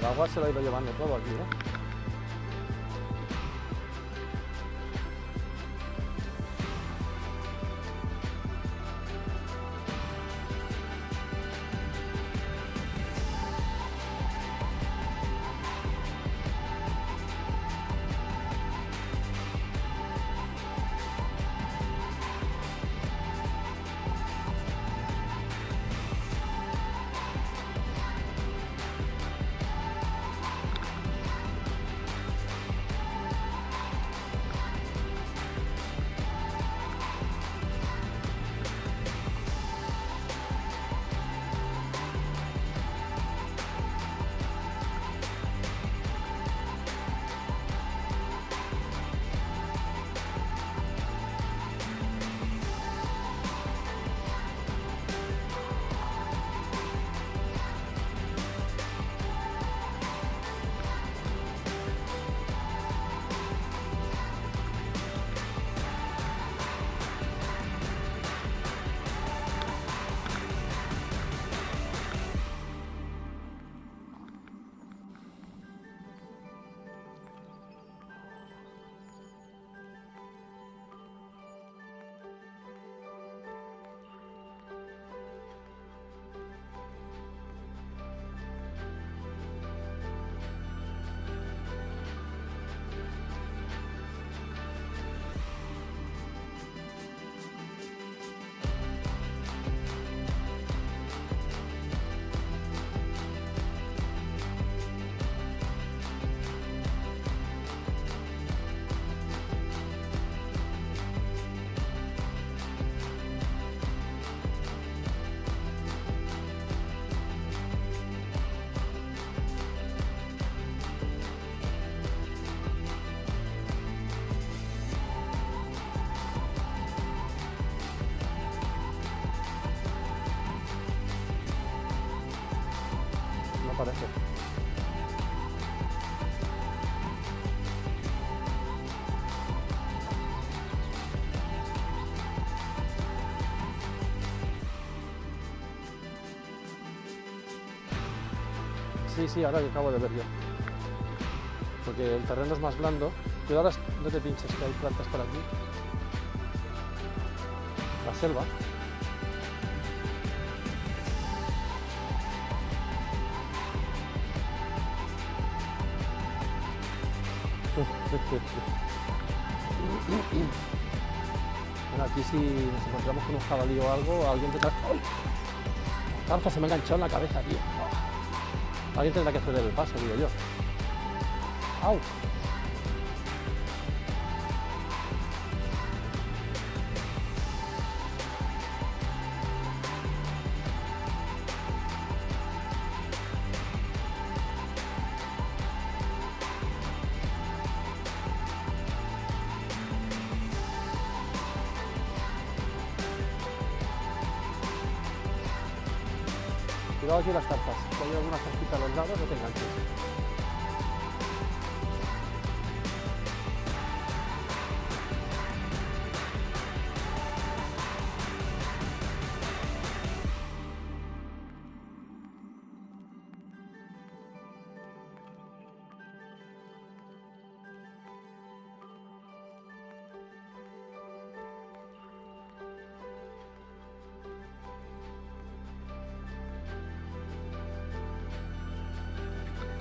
El agua se lo ha ido llevando todo aquí, ¿eh? No parece. Sí, ahora que acabo de ver yo. Porque el terreno es más blando. Cuidado, no te pinches, que hay plantas por aquí. La selva. Bueno, aquí si nos encontramos con un jabalí o algo, alguien tendrá... ¡Ay! Zarza, se me ha enganchado en la cabeza, tío. Alguien tendrá que hacer el paso, digo yo. ¡Au! Cuidado aquí las zarzas, si hay alguna zarzita a los lados, no te enganches.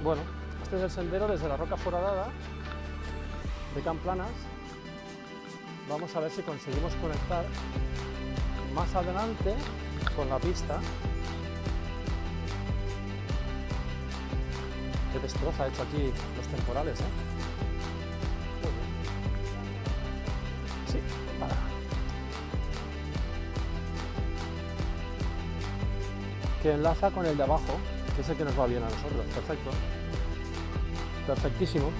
Bueno, este es el sendero desde la Roca Foradada de Can Planas. Vamos a ver si conseguimos conectar más adelante con la pista. Qué destroza ha hecho aquí los temporales, ¿eh? Sí, para. Que enlaza con el de abajo, que es el que nos va bien a nosotros. Perfecto. Perfectísimo.